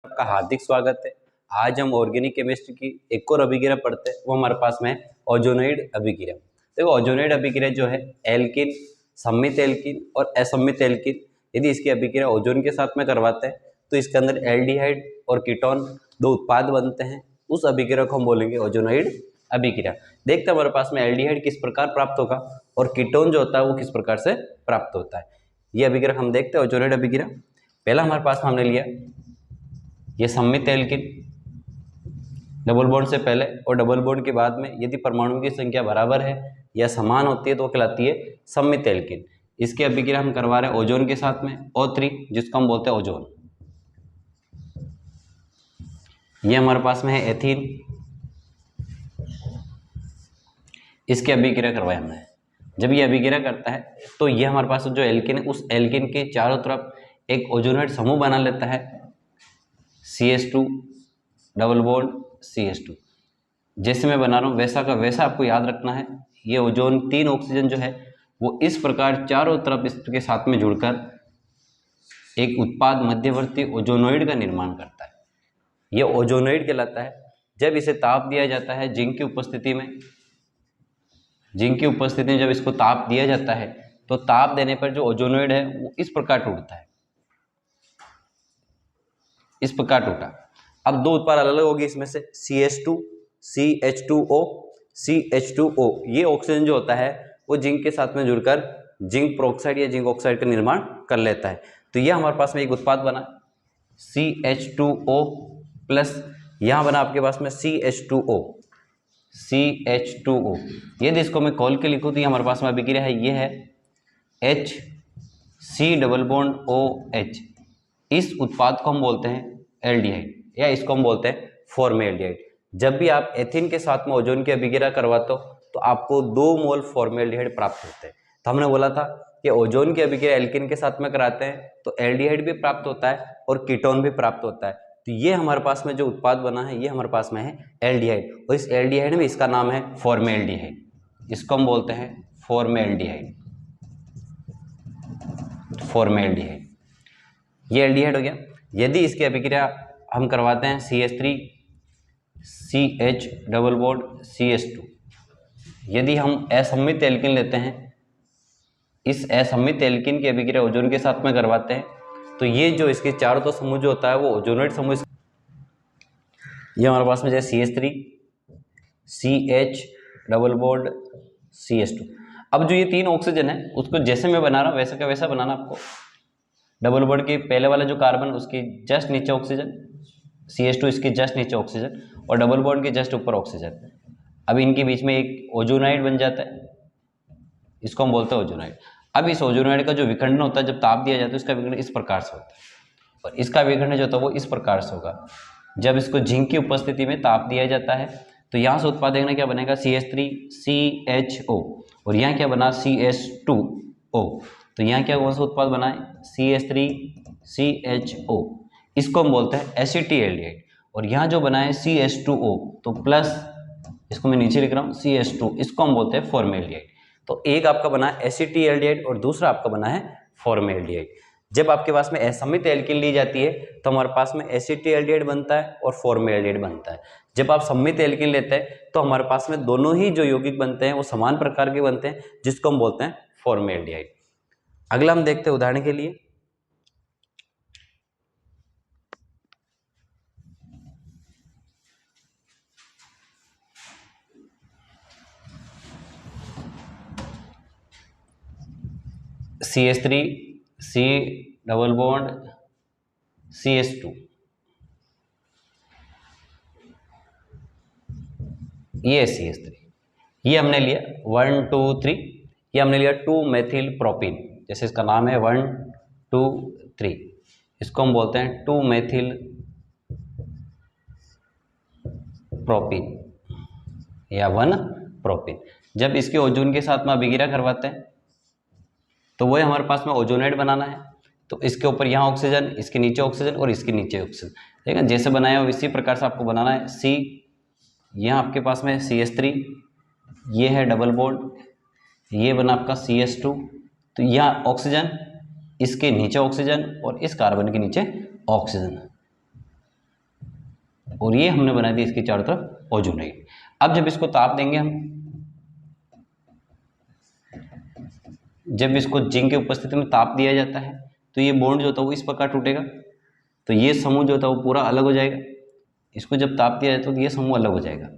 आपका हार्दिक स्वागत है। आज हम ऑर्गेनिक केमिस्ट्री की एक और अभिक्रिया पढ़ते हैं। वो हमारे पास में है ओजोनोइड अभिक्रिया। देखो ओजोनोइड अभिक्रिया जो है एल्किन, सम्मित एल्किन और असम्मित एल्किन, यदि इसकी अभिक्रिया ओजोन के साथ में करवाते हैं तो इसके अंदर एल्डिहाइड और कीटोन दो उत्पाद बनते हैं। उस अभिक्रिया को हम बोलेंगे ओजोनोइड अभिक्रिया। देखते हैं हमारे पास में एल्डिहाइड किस प्रकार प्राप्त होगा और कीटोन जो होता है वो किस प्रकार से प्राप्त होता है। ये अभिक्रिया हम देखते हैं ओजोनोइड अभिक्रिया। पहला हमारे पास में हमने लिया ये सम्मित एल्किन, डबल बॉन्ड से पहले और डबल बॉन्ड के बाद में यदि परमाणुओं की संख्या बराबर है या समान होती है तो वो कहलाती है सम्मित एल्किन। इसकी अभिक्रिया हम करवा रहे हैं ओजोन के साथ में O3, जिसको हम बोलते हैं ओजोन। ये हमारे पास में है एथीन, इसकी अभिक्रिया करवाई हमने। जब ये अभिक्रिया करता है तो ये हमारे पास जो एल्किन है उस एल्किन के चारों तरफ एक ओजोनोइड समूह बना लेता है, CH2 डबल बॉन्ड CH2। जैसे मैं बना रहा हूँ वैसा का वैसा आपको याद रखना है। ये ओजोन 3 ऑक्सीजन जो है वो इस प्रकार चारों तरफ इसके साथ में जुड़कर एक उत्पाद मध्यवर्ती ओजोनोइड का निर्माण करता है। ये ओजोनोइड कहलाता है। जब इसे ताप दिया जाता है जिंक की उपस्थिति में, जब इसको ताप दिया जाता है तो ताप देने पर जो ओजोनोइड है वो इस प्रकार टूटता है, इस प्रकार टूटा। अब दो उत्पाद अलग अलग होगी इसमें से CH2 CH2O CH2O। ये ऑक्सीजन जो होता है वो जिंक के साथ में जुड़कर जिंक प्रोक्साइड या जिंक ऑक्साइड का निर्माण कर लेता है। तो यह हमारे पास में एक उत्पाद बना CH2O प्लस यहाँ बना आपके पास में CH2O। यदि इसको मैं खोल के लिखूँ तो ये हमारे पास में अभिक्रिया है, ये है HC डबल बॉन्ड OH। इस उत्पाद को हम बोलते हैं एल्डिहाइड या इसको हम बोलते हैं फॉर्मेल्डिहाइड। जब भी आप एथीन के साथ में ओजोन की अभिक्रिया करवाते हो तो आपको 2 मोल फॉर्मेल्डिहाइड प्राप्त होते हैं। तो हमने बोला था कि ओजोन की अभिक्रिया एल्किन के साथ में कराते हैं तो एल्डिहाइड भी प्राप्त होता है और कीटोन भी प्राप्त होता है। तो ये हमारे पास में जो उत्पाद बना है ये हमारे पास में है एल्डिहाइड, और इस एल्डिहाइड में इसका नाम है फॉर्मेल्डिहाइड। इसको हम बोलते हैं फॉर्मेल्डिहाइड। ये एल्डिहाइड हो गया। यदि इसकी अभिक्रिया हम करवाते हैं CH3 CH double bond CH2, यदि हम असम्मित एल्किन लेते हैं, इस असम्मित एल्किन की अभिक्रिया ओजोन के साथ में करवाते हैं तो ये जो इसके चारों तो समूह जो होता है वो ओजोनोइड समूह। ये हमारे पास में जैसे CH3 CH double bond CH2। अब जो ये 3 ऑक्सीजन है उसको जैसे मैं बना रहा हूँ वैसा का वैसा बनाना आपको। डबल बॉन्ड के पहले वाला जो कार्बन उसके जस्ट नीचे ऑक्सीजन, CH2 इसके जस्ट नीचे ऑक्सीजन और डबल बॉन्ड के जस्ट ऊपर ऑक्सीजन। अब इनके बीच में एक ओजोनाइड बन जाता है, इसको हम बोलते हैं ओजोनाइड। अब इस ओजोनाइड का जो विखंडन होता है जब ताप दिया जाता है इसका विखंडन इस प्रकार से होता है और इसका विखंडन जो होता है वो इस प्रकार से होगा। जब इसको जिंक की उपस्थिति में ताप दिया जाता है तो यहाँ से उत्पाद देखना क्या बनेगा CH3 CHO और यहाँ क्या बना CH2O। तो यहाँ क्या कौन सा उत्पाद बना है CH3 CHO, इसको हम बोलते हैं एसिटिल्डिहाइड। और यहाँ जो बना है CH2O तो प्लस, इसको मैं नीचे लिख रहा हूँ CH2, इसको हम बोलते हैं फॉर्मेल्डिहाइड। तो एक आपका बना है एसिटिल्डिहाइड और दूसरा आपका बना है फॉर्मेल्डिहाइड। जब आपके पास में असम्मित एल्किन ली जाती है तो हमारे पास में एसिटिल्डिहाइड बनता है और फॉर्मेल्डिहाइड बनता है। जब आप सम्मित एल्किन लेते हैं तो हमारे पास में दोनों ही जो यौगिक बनते हैं वो समान प्रकार के बनते हैं, जिसको हम बोलते हैं फॉर्मेल्डिहाइड। अगला हम देखते हैं उदाहरण के लिए CH3 C double bond CH2। ये CH3, ये हमने लिया 1 2 3, ये हमने लिया 2 मेथिल प्रोपीन। जैसे इसका नाम है 1 2 3, इसको हम बोलते हैं 2 मेथिल प्रोपीन या 1 प्रोपीन। जब इसके ओजोन के साथ में अभिक्रिया करवाते हैं तो वही हमारे पास में ओजोनाइड बनाना है। तो इसके ऊपर यहाँ ऑक्सीजन, इसके नीचे ऑक्सीजन और इसके नीचे ऑक्सीजन, ठीक है। जैसे बनाया हो इसी प्रकार से आपको बनाना है। C, यहाँ आपके पास में CH3, ये है डबल बॉन्ड, ये बना आपका CH2, तो यहाँ ऑक्सीजन, इसके नीचे ऑक्सीजन और इस कार्बन के नीचे ऑक्सीजन। और ये हमने बना दी इसके चारों तरफ ओजोनाइड। अब जब इसको ताप देंगे हम, जब इसको जिंक की उपस्थिति में ताप दिया जाता है तो ये बॉन्ड जो होता है वो इस प्रकार टूटेगा, तो ये समूह जो होता है वो पूरा अलग हो जाएगा। इसको जब ताप दिया जाए तो ये समूह अलग हो जाएगा।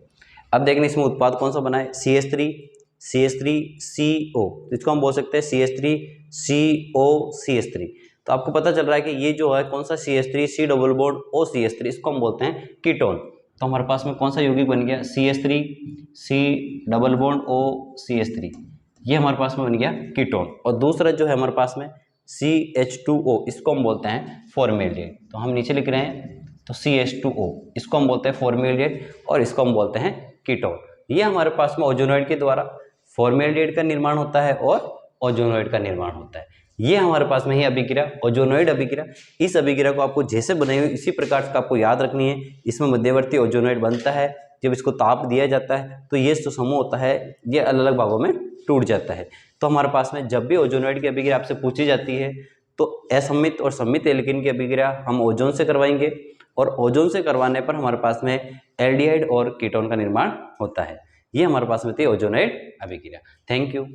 अब देखने इसमें उत्पाद कौन सा बना है, CH3CO, इसको हम बोल सकते हैं CH3COCH3। तो आपको पता चल रहा है कि ये जो है कौन सा CH3C डबल बॉन्ड OCH3, इसको हम बोलते हैं कीटोन। तो हमारे पास में कौन सा यौगिक बन गया, CH3C डबल बॉन्ड OCH3, ये हमारे पास में बन गया कीटोन। और दूसरा जो है हमारे पास में CH2O, इसको हम बोलते हैं फॉर्मेल्डिहाइड। तो हम नीचे लिख रहे हैं तो CH2O, इसको हम बोलते हैं फॉर्मेल्डिहाइड और इसको हम बोलते हैं कीटोन। ये हमारे पास में ओजोनोइड के द्वारा फॉर्मेल्डिहाइड का निर्माण होता है और ओजोनोइड का निर्माण होता है। ये हमारे पास में ही अभिक्रिया ओजोनोइड अभिक्रिया। इस अभिक्रिया को आपको जैसे बनाई हुई इसी प्रकार से आपको याद रखनी है। इसमें मध्यवर्ती ओजोनोइड बनता है, जब इसको ताप दिया जाता है तो ये जो समूह होता है ये अलग अलग भागों में टूट जाता है। तो हमारे पास में जब भी ओजोनोइड की अभिक्रिया आपसे पूछी जाती है तो असम्मित और सम्मित एल्कीन की अभिक्रिया हम ओजोन से करवाएंगे और ओजोन से करवाने पर हमारे पास में एल्डिहाइड और कीटोन का निर्माण होता है। ये हमारे पास में थी ओजोनोइड अभिक्रिया। Thank you.